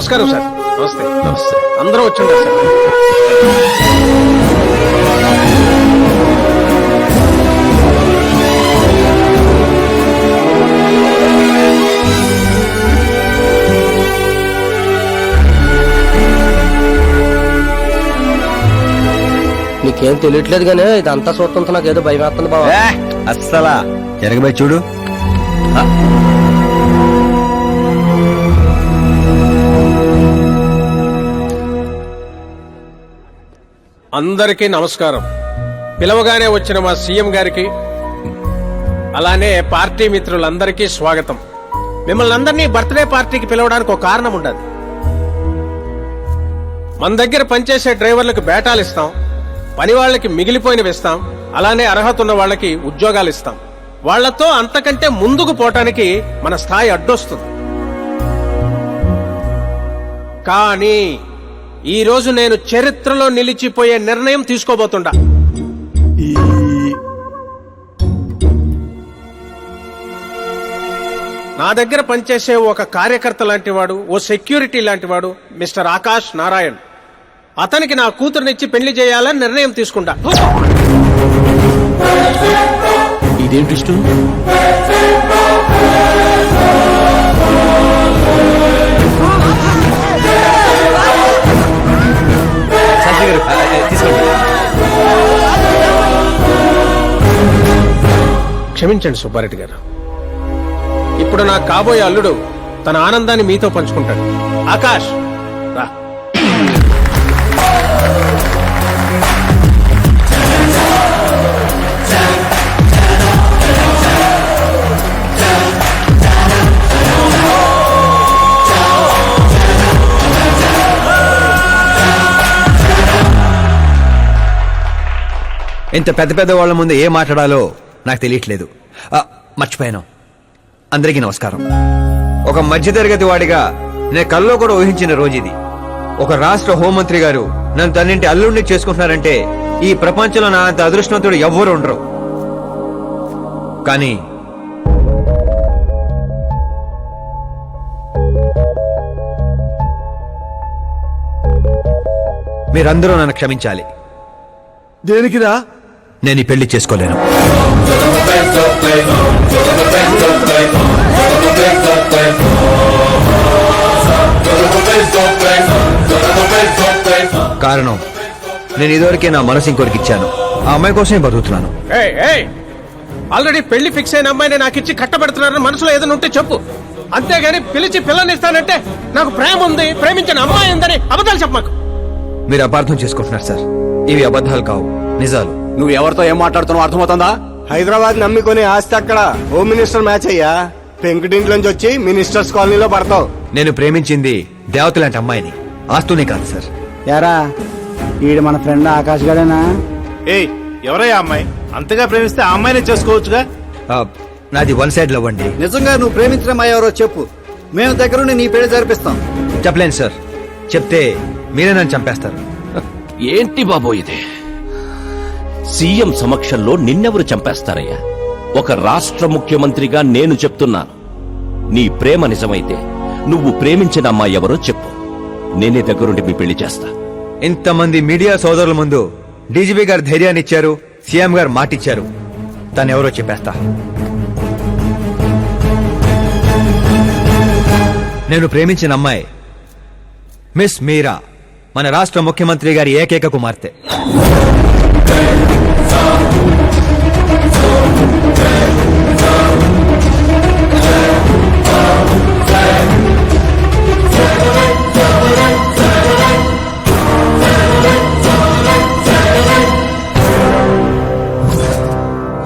నమస్కారం సార్. నమస్తే. నమస్తే. అందరూ వచ్చిండ్రు సార్. నీకేం తెలియట్లేదు గానీ ఇదంతా చూస్తుంటే నాకు ఏదో భయం వేస్తుంది బాబా. అస్సలా జరగబోయి చూడు. అందరికీ నమస్కారం. పిలవగానే వచ్చిన మా సీఎం గారికి అలానే పార్టీ మిత్రులందరికీ స్వాగతం. మిమ్మల్ని అందరినీ బర్త్డే పార్టీకి పిలవడానికి ఒక కారణం ఉండదు. మన దగ్గర పనిచేసే డ్రైవర్లకు బేటాలు ఇస్తాం, పని వాళ్ళకి మిగిలిపోయినవి ఇస్తాం, అలానే అర్హత ఉన్న వాళ్ళకి ఉద్యోగాలు ఇస్తాం. వాళ్లతో అంతకంటే ముందుకు పోవటానికి మన స్థాయి అడ్డొస్తుంది. కానీ ఈ రోజు నేను చరిత్రలో నిలిచిపోయే నిర్ణయం తీసుకోబోతుండా. నా దగ్గర పనిచేసే ఒక కార్యకర్త లాంటివాడు, ఓ సెక్యూరిటీ లాంటివాడు మిస్టర్ ఆకాష్ నారాయణ్. అతనికి నా కూతురునిచ్చి పెళ్లి చేయాలని నిర్ణయం తీసుకుంటా. ఇదేంటి ఇష్టం? క్షమించండి సుబ్బారెడ్డి గారు. ఇప్పుడు నా కాబోయే అల్లుడు తన ఆనందాన్ని మీతో పంచుకుంటాడు. ఆకాష్ రా. ఇంత పెద్ద పెద్ద వాళ్ళ ముందు ఏం మాట్లాడాలో నాకు తెలియట్లేదు. మర్చిపోయాను. అందరికీ నమస్కారం. ఒక మధ్యతరగతి వాడిగా నేను కల్లో కూడా ఊహించిన రోజు ఇది. ఒక రాష్ట్ర హోంమంత్రి గారు నన్ను తన్నింటి అల్లుడిని చేసుకుంటున్నారంటే ఈ ప్రపంచంలో నా అంత అదృష్టవంతుడు ఎవ్వరూ ఉండరు. కానీ మీరందరూ నన్ను క్షమించాలి. దేనికిరా? నేను ఈ పెళ్లి చేసుకోలేను. కారణం, నేను ఇదివరకే నా మనసు ఇంకొకరికి ఇచ్చాను. ఆ అమ్మాయి కోసమే బతుకుతున్నాను. ఆల్రెడీ పెళ్లి ఫిక్స్ అయిన అమ్మాయిని నాకు ఇచ్చి కట్టబెడుతున్నారని మనసులో ఏదైనా ఉంటే చెప్పు. అంతేగాని పిలిచి పిల్లనిస్తానంటే నాకు ప్రేమ ఉంది, ప్రేమించిన అమ్మాయి ఉందని అబద్ధాలు చెప్పమాకు. మీరు అపార్థం చేసుకుంటున్నారు సార్. ఇవి అబద్ధాలు కావు, నిజాలు. నువ్వు ఎవరితో ఏం మాట్లాడుతున్నావు అర్థమవుతుందా? హైదరాబాద్ నమ్మికొని ఆస్తి అక్కడ హోమ్ మినిస్టర్ మ్యాచ్ అయ్యా. పెంకుటింట్లోంచి వచ్చి మినిస్టర్స్ కాలనీలో పడతావు. నేను ప్రేమించింది దేవత లాంటి అమ్మాయిని, ఆస్తునే కాదు సార్. యారా ఈడు మన ఫ్రెండ్ ఆకాష్ గడేనా? ఏయ్, ఎవరయ్యా అమ్మాయి? అంతగా ప్రేమిస్తే ఆ అమ్మాయినే చేసుకోవచ్చుగా. నాది వన్ సైడ్ లవ్ అండి. నిజంగా నువ్వు ప్రేమించిన అమ్మాయి ఎవరో చెప్పు, మేము దగ్గరుండి నీ పెళ్లి జరిపిస్తాం. చెప్పలేను సార్. చెప్తే మీరే నన్ను చంపేస్తారు. ఏంటి బాబో ఇది? సీఎం సమక్షంలో నిన్నెవరు చంపేస్తారయ్యా? ఒక రాష్ట్ర ముఖ్యమంత్రిగా నేను చెప్తున్నాను, నీ ప్రేమ నిజమైతే నువ్వు ప్రేమించిన అమ్మాయి ఎవరో చెప్పు, నేనే దగ్గరుండి మీ పెళ్లి చేస్తా. ఇంతమంది మీడియా సోదరుల ముందు డీజీపీ గారు ధైర్యాన్ని ఇచ్చారు, సీఎం గారు మాటిచ్చారు. తను ఎవరో చెప్పేస్తా. నేను ప్రేమించిన అమ్మాయి మిస్ మీరా, మన రాష్ట్ర ముఖ్యమంత్రి గారి ఏకైక కుమార్తె.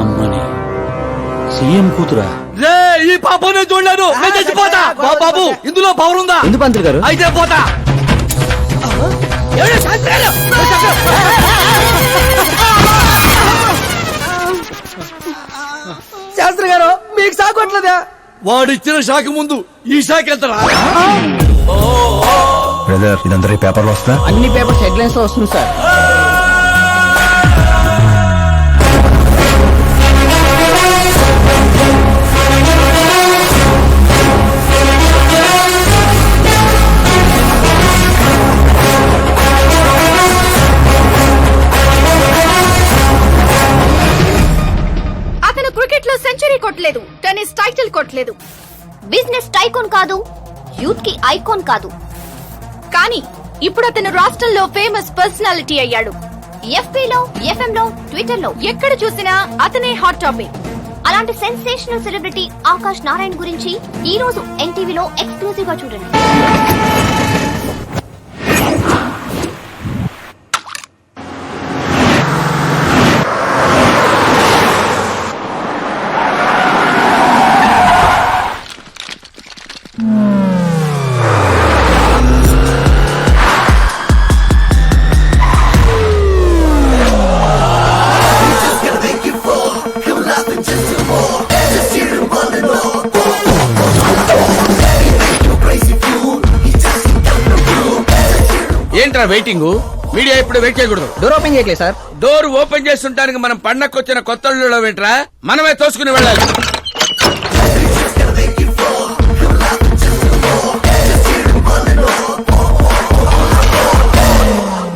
అమ్మని సీఎం కూతురా? ఈ పాప నేను చూడలేదు, నేను చచ్చిపోతా. బాబు ఇందులో పవర్ ఉందా? ఎందుకు పంతులు గారు? అయితే పోతా. శాస్త్రి గారు మీకు సాగొట్లేదా? వాడిచ్చిన షాక్ ముందు ఈ షాక్ ఎంతరా? బ్రదర్, ఇదందరి పేపర్లో వస్తా. అన్ని పేపర్స్ హెడ్లైన్స్ లో వస్తుంది సార్. కావట్లేదు. బిజినెస్ టైకోన్ కాదు, యూత్ కి ఐకాన్ కాదు, కానీ ఇప్పుడు అతను రాష్ట్రంలో ఫేమస్ పర్సనాలిటీ అయ్యాడు. ఎఫ్బీలో, ఎఫ్ఎంలో, ట్విట్టర్ లో ఎక్కడ చూసినా అతనే హాట్ టాపిక్. అలాంటి సెన్సేషనల్ సెలబ్రిటీ ఆకాష్ నారాయణ గురించి ఈ రోజు ఎన్టీవీలో ఎక్స్క్లూజివ్ గా చూడండి. ఏంట్రా వెయిటింగ్? మీడియా ఇప్పుడు వెయిట్ చేయకూడదు. డోర్ ఓపెన్ చేయట్లేదు సార్. డోర్ ఓపెన్ చేస్తుంటానికి మనం పండక్కొచ్చిన కొత్త అల్లుళ్ళం ఏంట్రా? మనమే తోసుకుని వెళ్ళాలి.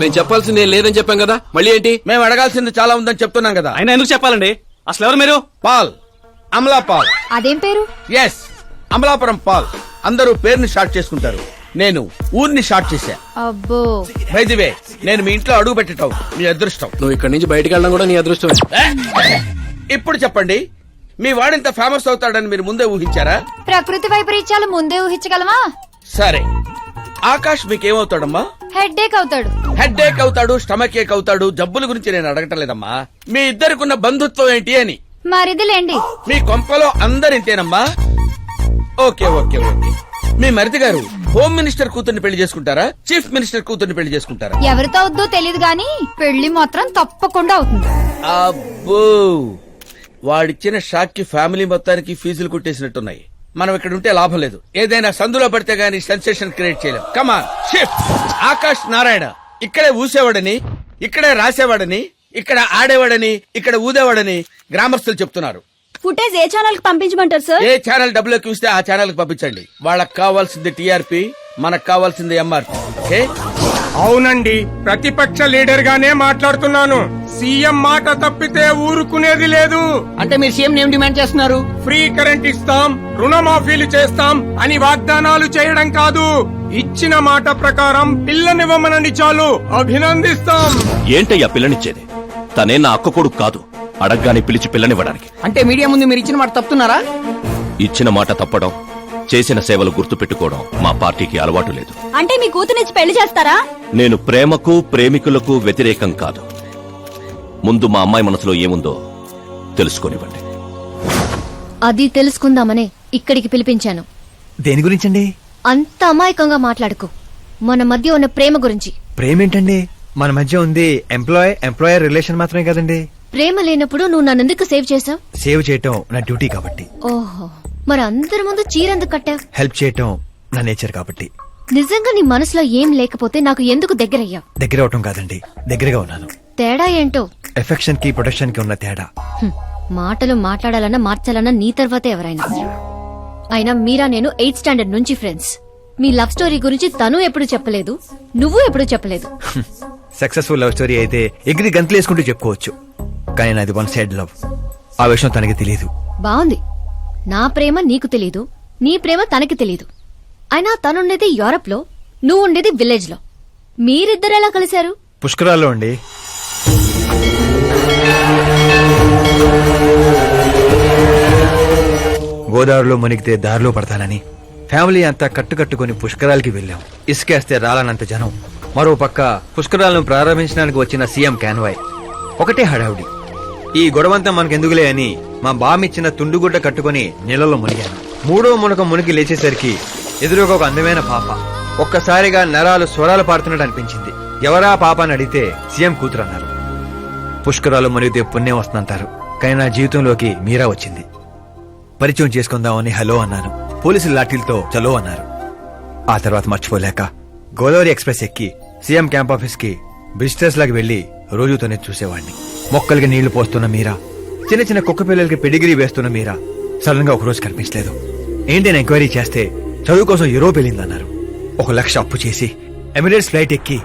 నేను చెప్పాల్సింది ఏం లేదని చెప్పాం కదా, మళ్ళీ ఏంటి? మేము అడగాల్సింది చాలా ఉందని చెప్తున్నాం కదా. అయినా ఎందుకు చెప్పాలండి? అసలు ఎవరు మీరు? పాల్, అమలా పాల్. అదేం పేరు? ఎస్, అమలాపురం పాల్. అందరూ పేరుని షార్ట్ చేసుకుంటారు, నేను ఊరిని షార్ట్ చేశా. అబ్బో, బై ది వే, నేను మీ ఇంట్లో అడుగు పెట్టటం మీ అదృష్టం. నువ్వు ఇక్కడి నుంచి బయటికి వెళ్ళడం కూడా నీ అదృష్టం. ఇప్పుడు చెప్పండి, మీ వాడింత ఫేమస్ అవుతాడని మీరు ముందే ఊహించారా? ప్రకృతి వైపరీత్యాలు ముందే ఊహించగలమా? సరే, ఆకాష్ మీకేమవుతాడమ్మా? హెడ్ఏక్ అవుతాడు. హెడ్ ఏక్ అవుతాడు, స్టమక్ ఏక్ అవుతాడు. జబ్బుల గురించి నేను అడగటం లేదమ్మా, మీ ఇద్దరికున్న బంధుత్వం ఏంటి అని. మరిదిలేండి. మీ కొంపలో అందరింతేనమ్మా? Okay okay okay. మీ మరిది గారు హోమ్ మినిస్టర్ కూతుర్ని పెళ్లి చేసుకుంటారా, చీఫ్ మినిస్టర్ కూతుర్ని పెళ్లి చేసుకుంటారా? ఎవరితో అవుద్దో తెలియదు గాని పెళ్లి మాత్రం తప్పకుండా అవుతుంది. అబ్బో, వాడిచ్చిన షాక్ కి ఫ్యామిలీ మొత్తానికి ఫీజులు కుట్టేసినట్టున్నాయి. మనం ఇక్కడ ఉంటే లాభం లేదు. ఏదైనా సందులో పడితే గానీ సెన్సేషన్ క్రియేట్ చేయలేం. Come on shift. ఆకాష్ నారాయణ ఇక్కడే ఊసేవాడని, ఇక్కడే రాసేవాడని, ఇక్కడ ఆడేవాడని, ఇక్కడ ఊదేవాడని గ్రామస్తులు చెప్తున్నారు. ఫుటేజ్ ఏ ఛానల్ కి పంపించమంటారు సార్? ఏ ఛానల్ డబ్బులు ఎక్కువ ఇస్తే ఆ ఛానల్ కి పంపించండి. వాళ్ళకి కావాల్సింది టీఆర్పీ, మనకు కావాల్సింది ఎంఆర్పీ. ఓకే? అవునండి, ప్రతిపక్ష లీడర్ గానే మాట్లాడుతున్నాను. సీఎం మాట తప్పితే ఊరుకునేది లేదు. అంటే మీరు సీఎం ఏం డిమాండ్ చేస్తున్నారు? ఫ్రీ కరెంట్ ఇస్తాం, రుణమాఫీలు చేస్తాం అని వాగ్దానాలు చేయడం కాదు, ఇచ్చిన మాట ప్రకారం పిల్లనివ్వమనండి చాలు, అభినందిస్తాం. ఏంటయ్యా పిల్లనిచ్చేది? తనే నా అక్క కొడుకు కాదు, అడగ్గానే పిలిచి పిల్లనివ్వడానికి. అంటే మీడియా ముందు మీరు ఇచ్చిన మాట తప్పుతున్నారా? ఇచ్చిన మాట తప్పడం, చేసిన సేవలు గుర్తుపెట్టుకోవడం మా పార్టీకి అలవాటు లేదు. అంటే మీ కూతురిచ్చి పెళ్లి చేస్తారా? నేను ప్రేమకు ప్రేమికులకు వ్యతిరేకం కాదు. ముందు మా అమ్మాయి మనసులో ఏముందో తెలుసుకోనివ్వండి. అది తెలుసుకుందామనే ఇక్కడికి పిలిపించాను. దేని గురించండి? అంత అమాయకంగా మాట్లాడుకో. మన మధ్య ఉన్న ప్రేమ గురించి. ప్రేమ ఏంటండి? మన మధ్య ఉంది ఎంప్లాయర్ రిలేషన్ మాత్రమే కదండి. ప్రేమ లేనప్పుడు నువ్వు నన్నెందుకు సేవ్ చేసావు? సేవ్ చేయటం నా డ్యూటీ కాబట్టి. ఓహో, మరి అందరి ముందు చీరెందుకు కట్టావు? హెల్ప్ చేయటం నా నేచర్ కాబట్టి. నిజంగా నీ మనసులో ఏం లేకపోతే నాకు ఎందుకు దగ్గరయ్యావు? దగ్గర అవటం కాదండి, దగ్గరగా ఉన్నాను. తేడా ఏంటో? ఎఫెక్షన్ కి ప్రొటెక్షన్ కి ఉన్న తేడా. మాటలు మాట్లాడాలన్నా మార్చాలన్నా నీ తర్వాతే ఎవరైనా. అయినా మీరా నేను 8th స్టాండర్డ్ నుంచి ఫ్రెండ్స్. మీ లవ్ స్టోరీ గురించి తను ఎప్పుడు చెప్పలేదు, నువ్వు ఎప్పుడు చెప్పలేదు. సక్సెస్ఫుల్ లవ్ స్టోరీ అయితే ఎగిరి గంతులేసుకుంటూ చెప్పుకోవచ్చు, కానీ నాది వన్ సైడ్ లవ్. ఆ విషయం తనకి తెలియదు. బాగుంది. నా ప్రేమ నీకు తెలీదు, నీ ప్రేమ తనకి తెలీదు. అయినా తనుండేది యూరప్ లో, నువ్వు ఉండేది విలేజ్ లో. మీరిద్దరు ఎలా కలిశారు? పుష్కరాల్లో అండి. గోదావరిలో మునిగితే దారిలో పడతానని ఫ్యామిలీ అంతా కట్టుకట్టుకుని పుష్కరాలకి వెళ్ళాం. ఇసుకేస్తే రాలనంత జనం. మరో పక్క పుష్కరాలను ప్రారంభించడానికి వచ్చిన సీఎం కాన్వాయ్. ఒకటే హడావుడి. ఈ గొడవంతా మనకెందుకులే అని మా బామిచ్చిన తుండుగుడ్డ కట్టుకుని నీళ్ళలో మునిగాను. మూడో మునక మునిగి లేచేసరికి ఎదురుగా ఒక అందమైన పాప. ఒక్కసారిగా నరాలు స్వరాలు పాడుతున్నట్టు అనిపించింది. ఎవరా పాప అని అడిగితే సీఎం కూతురు అన్నారు. పుష్కరాలు మునిగితే పుణ్యం వస్తుందంటారు, కానీ నా జీవితంలోకి మీరా వచ్చింది. పరిచయం చేసుకుందామని హలో అన్నాను. పోలీసులు లాఠీలతో చలో అన్నారు. ఆ తర్వాత మర్చిపోలేక గోదావరి ఎక్స్ప్రెస్ ఎక్కి సీఎం క్యాంప్ ఆఫీస్ కి విజిటర్స్ లాగా వెళ్లి రోజుతోనే చూసేవాడిని. మొక్కలకి నీళ్లు పోస్తున్న మీరా, చిన్న చిన్న కుక్క పిల్లలకి పెడిగిరీ వేస్తున్న మీరా సడన్ గా ఒకరోజు కనిపించలేదు. ఏంటని ఎంక్వైరీ చేస్తే చదువు కోసం యూరోప్ వెళ్ళిందన్నారు. 1 లక్ష అప్పు చేసి ఎమిరేట్స్ ఫ్లైట్ ఎక్కి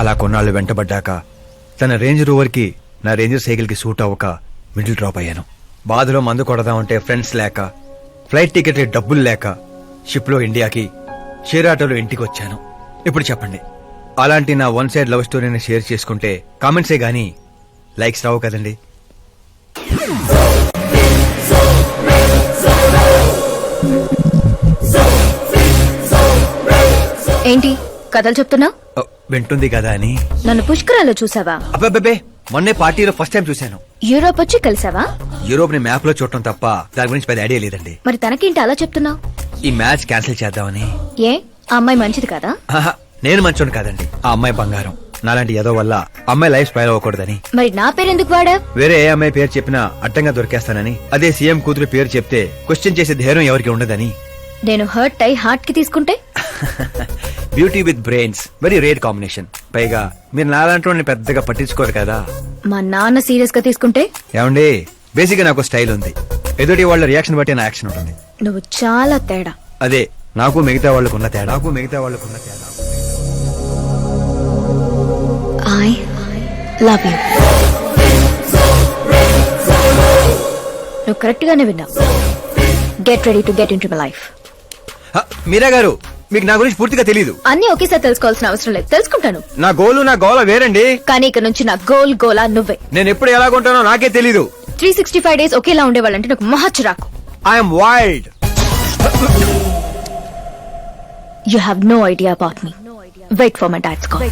అలా కొన్నాళ్లు వెంటబడ్డాక తన రేంజ్ రోవర్ కి నా రేంజర్ సైకిల్ కి సూట్ అవ్వక మిడిల్ డ్రాప్ అయ్యాను. బాధలో మందు కొడదామంటే ఫ్రెండ్స్ లేక, ఫ్లైట్ టికెట్ డబ్బులు లేక, షిప్ లో ఇండియాకి, షేర్ ఆటోలో ఇంటికి వచ్చాను. ఇప్పుడు చెప్పండి, అలాంటి నా వన్ సైడ్ లవ్ స్టోరీని షేర్ చేసుకుంటే కామెంట్సే గానీ లైక్స్ రావు కదండి. ఏంటి కథలు చెప్తున్నా? ఓ, వింటుంది కదా అని. నన్ను పుష్కరాల్లో చూసావా? అబ్బాబ్బే, మొన్నే పార్టీలో ఫస్ట్ టైం చూశాను. యూరోప్ వచ్చి కలిసావా? యూరోప్ ని మ్యాప్ లో చూడటం తప్ప దాని గురించి పెద్ద ఐడియా లేదండి. మరి తనకేంటి అలా చెప్తున్నావు? ఈ మ్యాచ్ క్యాన్సిల్ చేద్దామని. ఏ ఆ అమ్మాయి మంచిది కదా? ఆహా, నేను మంచోను కాదండి, ఆ అమ్మాయి బంగారం. నాలాంటి ఏదో వల్ల అమ్మాయి లైఫ్ స్పైల్ అవ్వకూడదని. మరి నా పేరెందుకు వాడా? వేరే ఏ అమ్మాయి పేరు చెప్పినా అడ్డంగా దొరికేస్తానని. అదే సీఎం కూతురు పేరు చెప్తే క్వశ్చన్ చేసే ధైర్యం ఎవరికి ఉండదని. నేను హర్ట్ అయి హార్ట్ కి తీసుకుంటే? Beauty with brains very rare combination. పైగా మీరు నాలాంటి పెద్దగా పట్టించుకోరు కదా. మా నాన్న సీరియస్ గా తీసుకుంటే? ఏమండి, బేసిక్ గా నాకు స్టైల్ ఉంది. ఎదుటి వాళ్ళ రియాక్షన్ బట్టి నా యాక్షన్ ఉంటుంది. నువ్వు చాలా తేడా. అదే నాకు మిగతా వాళ్ళకున్న తేడా. I love you. నువ్వు కరెక్ట్ గానే విన్నావు. Get ready to get into my life. Meera గారు, మీకు నా గురించి పూర్తిగా తెలీదు. అన్ని ఒకేసారి తెలుసుకోవాల్సిన అవసరం లేదు, తెలుసుకుంటాను. నా గోలు నా గోల వేరండి. కానీ ఇక నుంచి నా గోల్ గోలా నువ్వే. నేను ఎప్పుడు ఎలాగుంటానో నాకే తెలీదు. 365 days ఒకేలా ఉండేవాళ్ళంటే నాకు మహా చిరాకు. I'm wild. You have no idea about me. Wait for my dad's call.